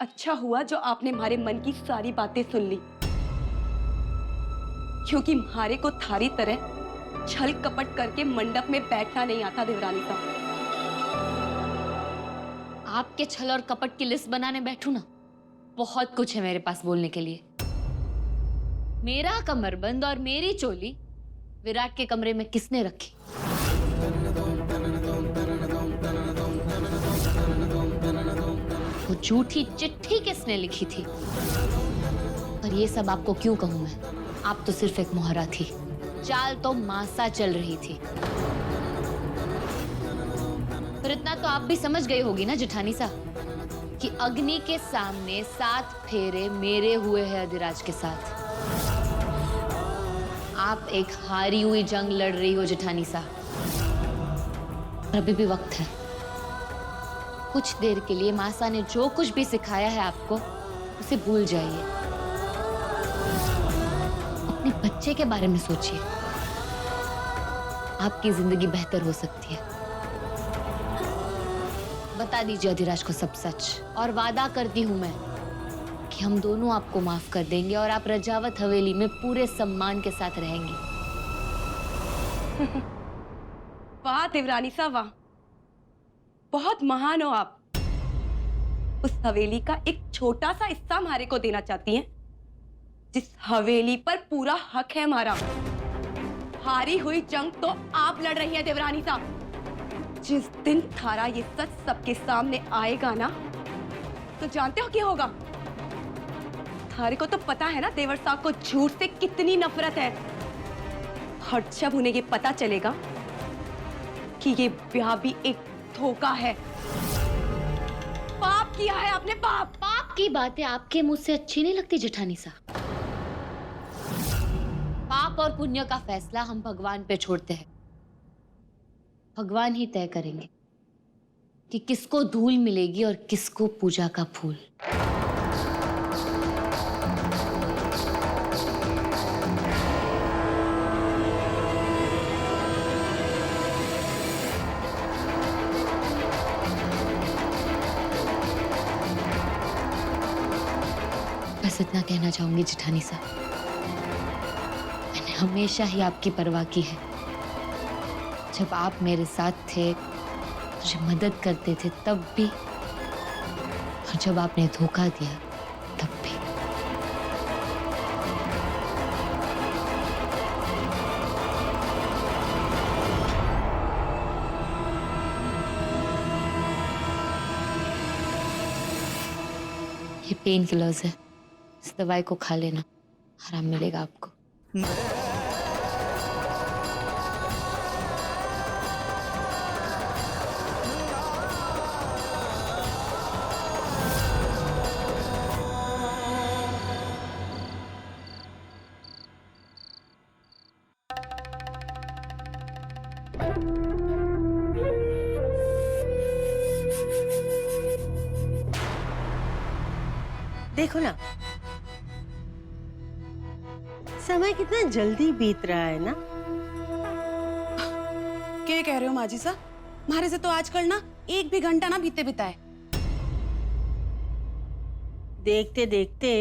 अच्छा हुआ जो आपने हमारे मन की सारी बातें सुन ली, क्योंकि हमारे को थारी तरह छल कपट करके मंडप में बैठना नहीं आता देवरानी साहब। आपके छल और कपट की लिस्ट बनाने बैठू ना, बहुत कुछ है मेरे पास बोलने के लिए। मेरा कमरबंद और मेरी चोली विराट के कमरे में किसने रखी? वो झूठी चिट्ठी किसने लिखी थी? और ये सब आपको क्यों कहूं मैं? आप तो सिर्फ एक मोहरा थी, चाल तो मासा चल रही थी। पर इतना तो आप भी समझ गई होगी ना जेठानी सा, कि अग्नि के सामने 7 फेरे मेरे हुए हैं अधिराज के साथ। आप एक हारी हुई जंग लड़ रही हो जेठानी सा। अभी भी वक्त है। कुछ देर के लिए मासा ने जो कुछ भी सिखाया है आपको, उसे भूल जाइए। अपने बच्चे के बारे में सोचिए। आपकी जिंदगी बेहतर हो सकती है। बता दीजिए अधिराज को सब सच, और वादा करती हूं मैं कि हम दोनों आपको माफ कर देंगे और आप रजावत हवेली में पूरे सम्मान के साथ रहेंगी। वाह देवरानी साहब वाह, बहुत महान हो आप। उस हवेली का एक छोटा सा हिस्सा हमारे को देना चाहती हैं, जिस हवेली पर पूरा हक है हमारा। हारी हुई जंग तो आप लड़ रही हैं देवरानी साहब। जिस दिन थारा ये सच सबके सामने आएगा ना, तो जानते हो क्या होगा? थारे को तो पता है ना देवर साहब को झूठ से कितनी नफरत है। और जब उन्हें ये पता चलेगा कि ये ब्याह भी एक धोखा है, पाप किया है आपने, पाप। पाप की बातें आपके मुंह से अच्छी नहीं लगती जेठानी सा। पाप और पुण्य का फैसला हम भगवान पे छोड़ते हैं। भगवान ही तय करेंगे कि किसको धूल मिलेगी और किसको पूजा का फूल। बस इतना कहना चाहूंगी जेठानी साहब, मैंने हमेशा ही आपकी परवाह की है। जब आप मेरे साथ थे, मुझे मदद करते थे तब भी, और जब आपने धोखा दिया तब भी। ये पेन किलर्स है, इस दवाई को खा लेना, आराम मिलेगा आपको। देखो ना, समय कितना जल्दी बीत रहा है ना। क्या कह रहे हो माजी साहब? हमारे से तो आजकल ना एक भी घंटा ना बीते बिताए। देखते देखते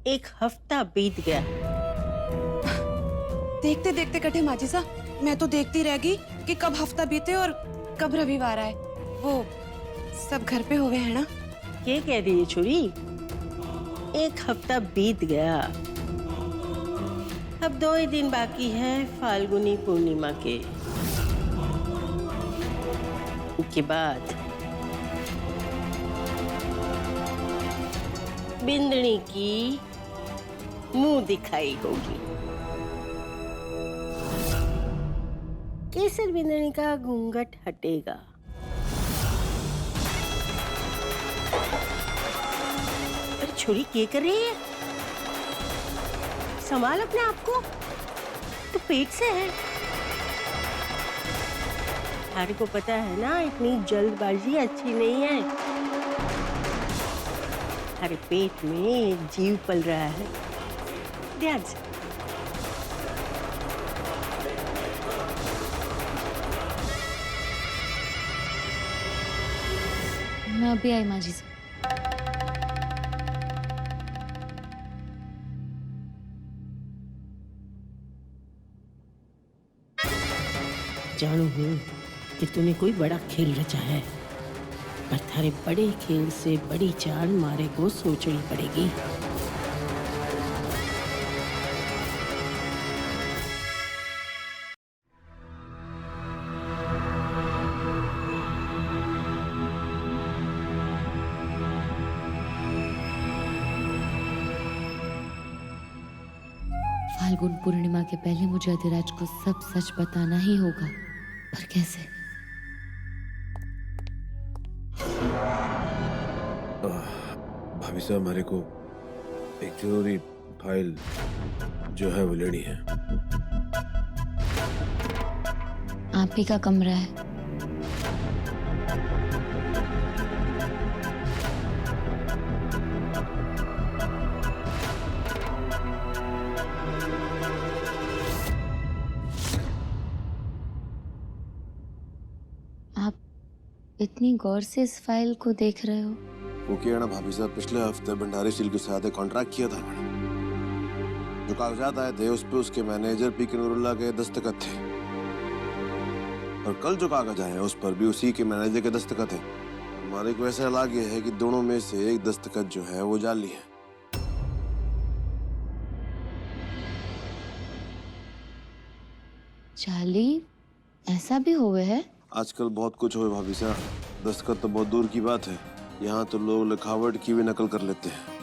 एक हफ्ता बीत गया। देखते देखते कटे माजी साहब, मैं तो देखती रह गई कि कब हफ्ता बीते और कब रविवार आए। वो सब घर पे हुए हैं ना। क्या कह रही है छोरी? एक हफ्ता बीत गया, अब 2 ही दिन बाकी है फाल्गुनी पूर्णिमा के। उसके बाद बिंदनी की मुंह दिखाई होगी। केसर बिंदनी का घूंघट हटेगा। अरे छोरी क्या कर रही है? संभाल अपने आप को, तो पेट से है। हर को पता है ना, इतनी जल्दबाजी अच्छी नहीं है। हरे पेट में एक जीव पल रहा है, ध्यान से। मैं अभी आई माँ जी से। जानू हूँ कि तूने कोई बड़ा खेल रचा है, पर थारे बड़े खेल से बड़ी चाल मारे को सोचनी पड़ेगी। फाल्गुन पूर्णिमा के पहले मुझे अधिराज को सब सच बताना ही होगा, पर कैसे? भाभी साहब, हमारे को एक जरूरी फाइल जो है वो लेनी है। आप ही का कमरा है। आप इतनी गौर से इस फाइल को देख रहे हो? वो किया ना भाभी साहब, पिछले हफ्ते भंडारी स्टील के साथ एक कॉन्ट्रैक्ट किया था मैंने। जो कागजात आए थे उस पे उसके मैनेजर पी.के. नूरुल्लाह के दस्तखत थे, और कल जो कागज आए हैं उस पर भी उसी के मैनेजर के दस्तखत है। हमारे को ऐसा लग गया है कि दोनों में से एक दस्तखत जो है वो जाली है। जाली? ऐसा भी हुआ है? आजकल बहुत कुछ हुए भाभी साहब, दस्तखत तो बहुत दूर की बात है, यहाँ तो लोग लिखावट की भी नकल कर लेते हैं।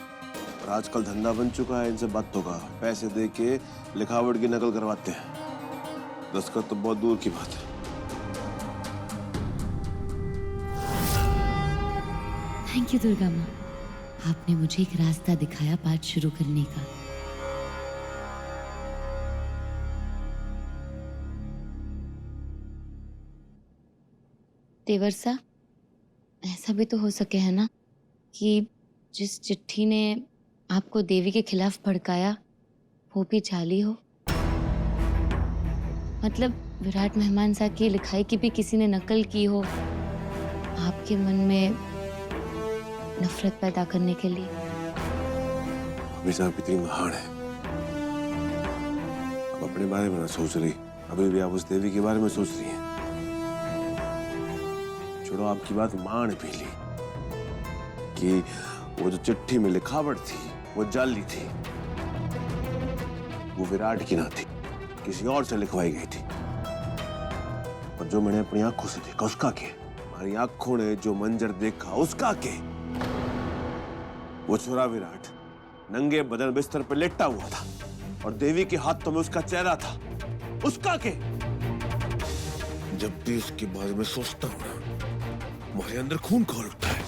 और आजकल धंधा बन चुका है इन सब बातों का, पैसे दे के लिखावट की नकल करवाते हैं। दस्तखत तो बहुत दूर की बात है। थैंक यू दुर्गा माँ, आपने मुझे एक रास्ता दिखाया पाठ शुरू करने का। देवर सा, ऐसा भी तो हो सके है ना कि जिस चिट्ठी ने आपको देवी के खिलाफ भड़काया वो भी जाली हो। मतलब विराट मेहमान सा की लिखाई की भी किसी ने नकल की हो, आपके मन में नफरत पैदा करने के लिए। भाभी साहब कितनी महान है, अब अपने बारे में ना सोच रही, अभी भी आप उस देवी के बारे में सोच रही हैं। छोड़ो, आपकी बात मां ने पी ली कि वो जो चिट्ठी में लिखावट थी वो जाली थी, वो विराट की ना थी, किसी और से लिखवाई गई थी। और जो मैंने अपनी आंखों से देखा उसका के, हमारी आंखों ने जो मंजर देखा उसका के, वो छोरा विराट नंगे बदन बिस्तर पर लेटा हुआ था और देवी के हाथों में उसका चेहरा था, उसका के। जब भी उसके बारे में सोचता हूं ना, मुझे अंदर खून खौल उठता है।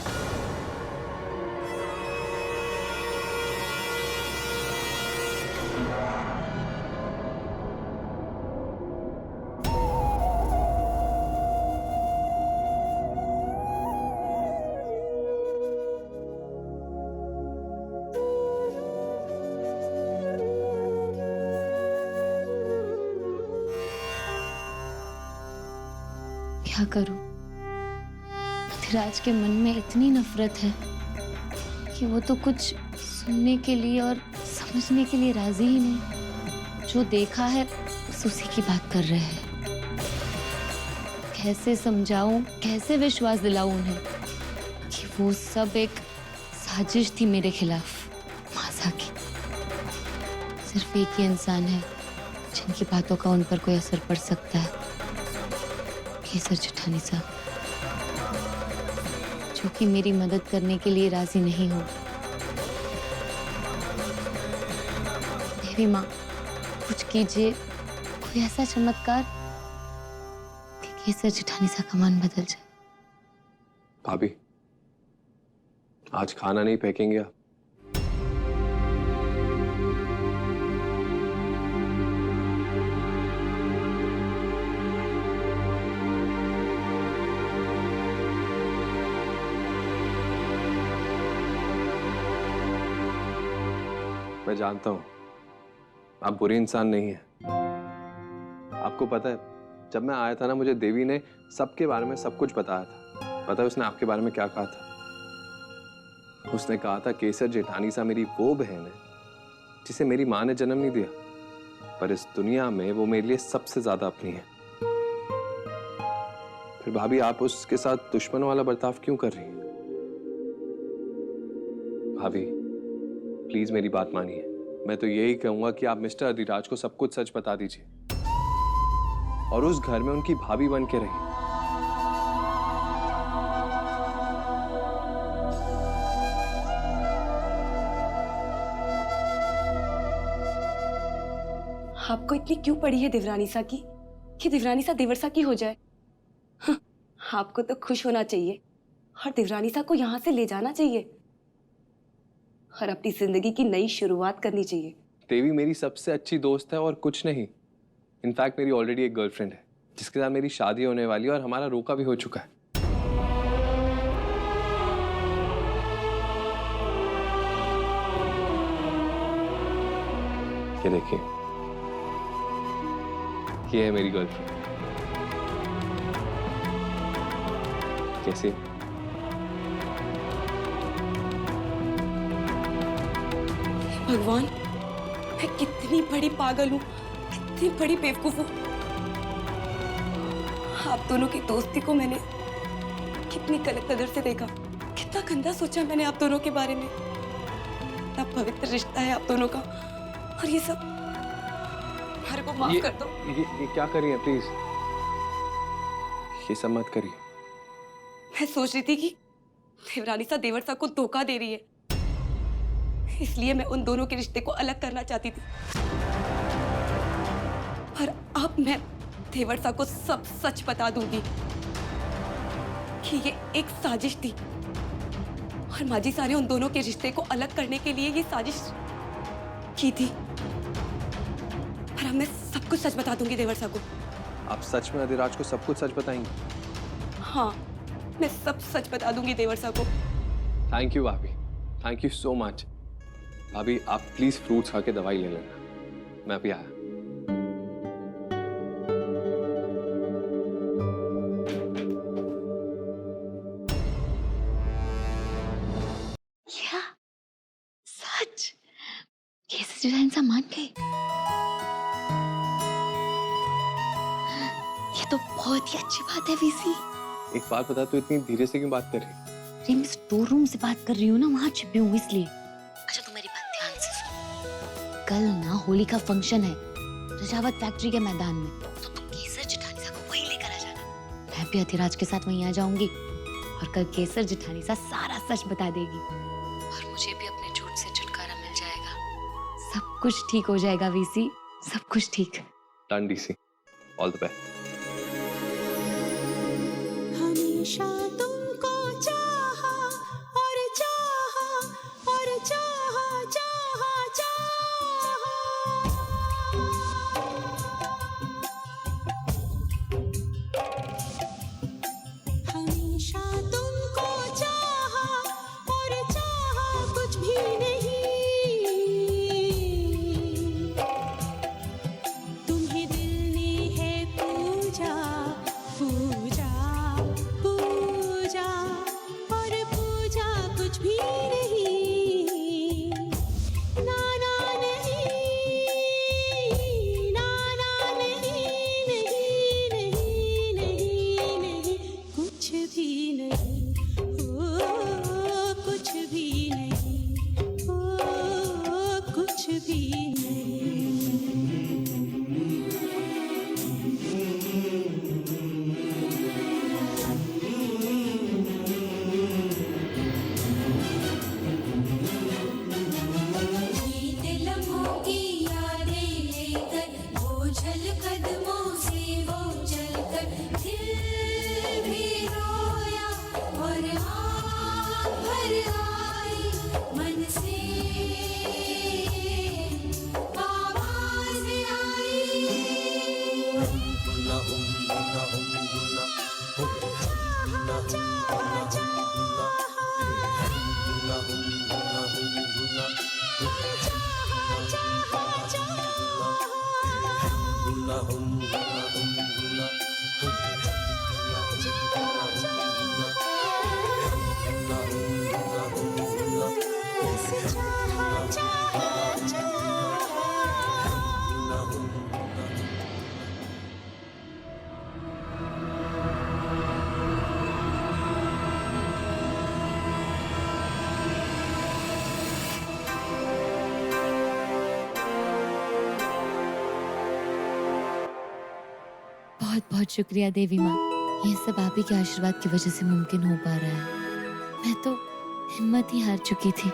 क्या करूं? अधिराज के मन में इतनी नफरत है कि वो तो कुछ सुनने के लिए और समझने के लिए राजी ही नहीं। जो देखा है बस उसी की बात कर रहे हैं। कैसे समझाऊं, कैसे विश्वास दिलाऊं उन्हें कि वो सब एक साजिश थी मेरे खिलाफ, मासा की। सिर्फ एक ही इंसान है जिनकी बातों का उन पर कोई असर पड़ सकता है, केसर जेठानी साहब, जो कि मेरी मदद करने के लिए राजी नहीं हो। देवी माँ, कुछ कीजिए, कोई ऐसा चमत्कार कि केसर जेठानी साहब का मन बदल जाए। भाभी, आज खाना नहीं फेंकेंगे आप? मैं जानता हूं आप बुरी इंसान नहीं हैं। आपको पता है, जब मैं आया था ना, मुझे देवी ने सबके बारे में सब कुछ बताया था। पता है उसने आपके बारे में क्या कहा था? उसने कहा था केसर जेठानी सा मेरी वो बहन है जिसे मेरी माँ ने जन्म नहीं दिया, पर इस दुनिया में वो मेरे लिए सबसे ज्यादा अपनी है। फिर भाभी आप उसके साथ दुश्मन वाला बर्ताव क्यों कर रही हैं? भाभी प्लीज मेरी बात मानिए। मैं तो यही कहूंगा कि आप मिस्टर अधिराज को सब कुछ सच बता दीजिए और उस घर में उनकी भाभी बन के रहिए। आपको इतनी क्यों पड़ी है देवरानीसा की कि देवरानीसा देवरसा की हो जाए? हाँ, आपको तो खुश होना चाहिए और देवरानीसा को यहाँ से ले जाना चाहिए और अपनी जिंदगी की नई शुरुआत करनी चाहिए। देवी मेरी सबसे अच्छी दोस्त है और कुछ नहीं। इनफैक्ट मेरी ऑलरेडी एक गर्लफ्रेंड है जिसके साथ मेरी शादी होने वाली है और हमारा रोका भी हो चुका है। ये देखिए, ये है मेरी गर्लफ्रेंड। कैसी? भगवान, मैं कितनी बड़ी पागल हूँ, कितनी बड़ी बेवकूफ हूँ। आप दोनों की दोस्ती को मैंने कितनी गलत नजर से देखा, कितना गंदा सोचा मैंने आप दोनों के बारे में। कितना पवित्र रिश्ता है आप दोनों का और ये सब। हमारे को माफ कर दो। ये क्या कर रही है? प्लीज ये सब मत करिए। मैं सोच रही थी कि देवरानीसा देवरसा को धोखा दे रही है, इसलिए मैं उन दोनों के रिश्ते को अलग करना चाहती थी। पर अब मैं देवरसा को सब सच बता दूंगी कि ये एक साजिश थी और माजी सा ने उन दोनों के रिश्ते को अलग करने के लिए ये साजिश की थी। पर अब मैं सब कुछ सच बता दूंगी देवरसा को। आप सच में अधिराज को सब कुछ सच बताएंगे? हाँ, मैं सब सच बता दूंगी देवरसा को। थैंक यू भाभी, थैंक यू सो मच। भाभी आप प्लीज फ्रूट्स खा के दवाई ले लेना, मैं अभी आया। क्या सच? कैसे जो इंसान मान गए? ये तो बहुत ही अच्छी बात है वीसी। एक बात बता, तू इतनी धीरे से क्यों बात कर रही है? मैं स्टोर रूम से बात कर रही हूँ ना, वहां छिपी हूँ इसलिए। अच्छा तू मेरी बात ध्यान से सुन। कल ना होली का फंक्शन है रजावत फैक्ट्री के मैदान में, तो तुम केसर जिठानीसा को वहीं लेकर आ जाना। मैं भी अधिराज के साथ वहीं आ जाऊंगी और कल केसर जिठानीसा सारा सच बता देगी और मुझे भी अपने झूठ से छुटकारा मिल जाएगा। सब कुछ ठीक हो जाएगा वीसी, सब कुछ ठीक। Done DC, all the best. हमेशा तुमको चाहा और चाहा और चाहा चाहा चाहा। हमेशा तुमको चाहा और चाहा कुछ भी नहीं। तुम्हें दिल ने है पूजा पूजा पूजा और पूजा कुछ भी नहीं। नाना नहीं, नाना नहीं, नहीं नहीं नहीं नहीं कुछ भी नहीं। ओ कुछ भी नहीं, ओ कुछ भी नहीं। बीते लम्हों की यादें लेकर बोझल कदमों से वो चलकर दिल भी रोया और आँख भर आई। मन से आवाज़ आई। चाहा चाहा चाहा। बहुत शुक्रिया देवी माँ। ये सब आप ही के आशीर्वाद की वजह से मुमकिन हो पा रहा है। मैं तो हिम्मत ही हार चुकी थी।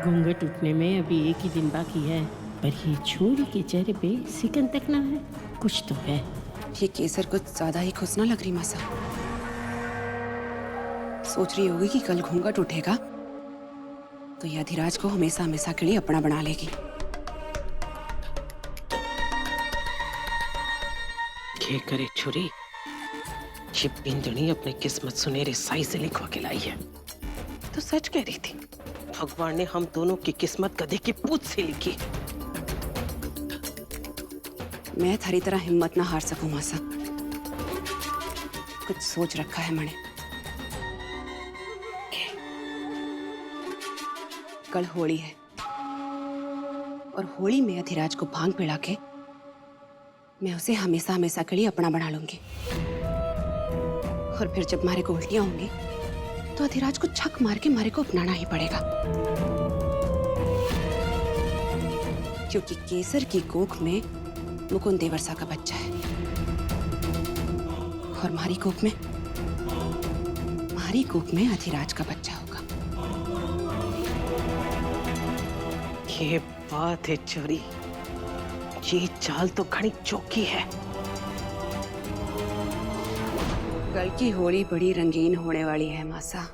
घूंघट उठने में अभी एक ही दिन बाकी है, पर ये छोरी के चेहरे पे सिकन तक ना है। कुछ तो है। ये केसर कुछ ज्यादा ही खुश ना लग रही मासा। सोच रही होगी कि कल घूंघट उठेगा तो ये अधिराज को हमेशा हमेशा के लिए अपना बना लेगी। ये करे छोरी, ये बिंदुनी अपनी किस्मत सुनहरे साई से लिखवा के लाई है। तो सच कह रही थी, भगवान ने हम दोनों की किस्मत गधे की पूंछ से लिखी। मैं थारी तरह हिम्मत ना हार सकूं मासा। कुछ सोच रखा है मैंने। कल होली है और होली में अधिराज को भांग पिला के मैं उसे हमेशा हमेशा के लिए अपना बना लूंगी। और फिर जब मारे को उल्टियां होंगी तो अधिराज को छक मार के मारे को अपनाना ही पड़ेगा, क्योंकि केसर की कोख में मुकुंद देवरसा का बच्चा है और मारी कोख में अधिराज का बच्चा होगा। ये बात है छोरी, ये चाल तो घनी चौकी है। कल की होली बड़ी रंगीन होने वाली है मासा।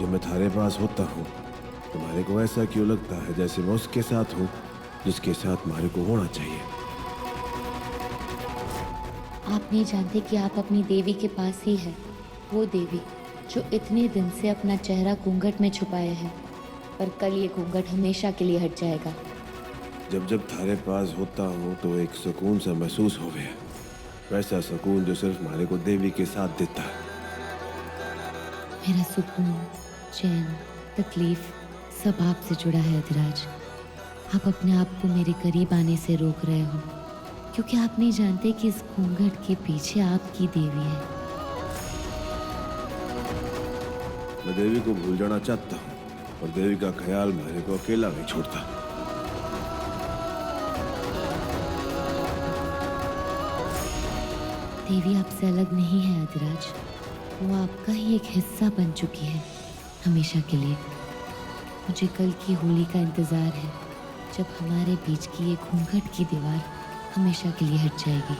जब मैं थारे पास होता हूँ तुम्हारे को ऐसा क्यों लगता है जैसे मैं उसके साथ हूँ जिसके साथ मारे को होना चाहिए। आप नहीं जानते कि आप अपनी देवी के पास ही है, वो देवी जो इतने दिन से अपना चेहरा घूंघट में छुपाए है, पर कल ये घूंघट हमेशा के लिए हट जाएगा। जब जब थारे पास होता हूँ तो एक सुकून सा महसूस हो गया, वैसा सुकून जो सिर्फ मारे को देवी के साथ देता है। मेरा सुकून, चैन, तकलीफ सब आपसे जुड़ा है अधिराज। आप अपने आप को मेरे करीब आने से रोक रहे हो, क्योंकि आप नहीं जानते कि इस घूंघट के पीछे आपकी देवी है। मैं देवी को भूल जाना चाहता हूँ और देवी का ख्याल मारे को अकेला नहीं छोड़ता। देवी आपसे अलग नहीं है अधिराज, वो आपका ही एक हिस्सा बन चुकी है हमेशा के लिए। मुझे कल की होली का इंतजार है, जब हमारे बीच की ये घूंघट की दीवार हमेशा के लिए हट जाएगी।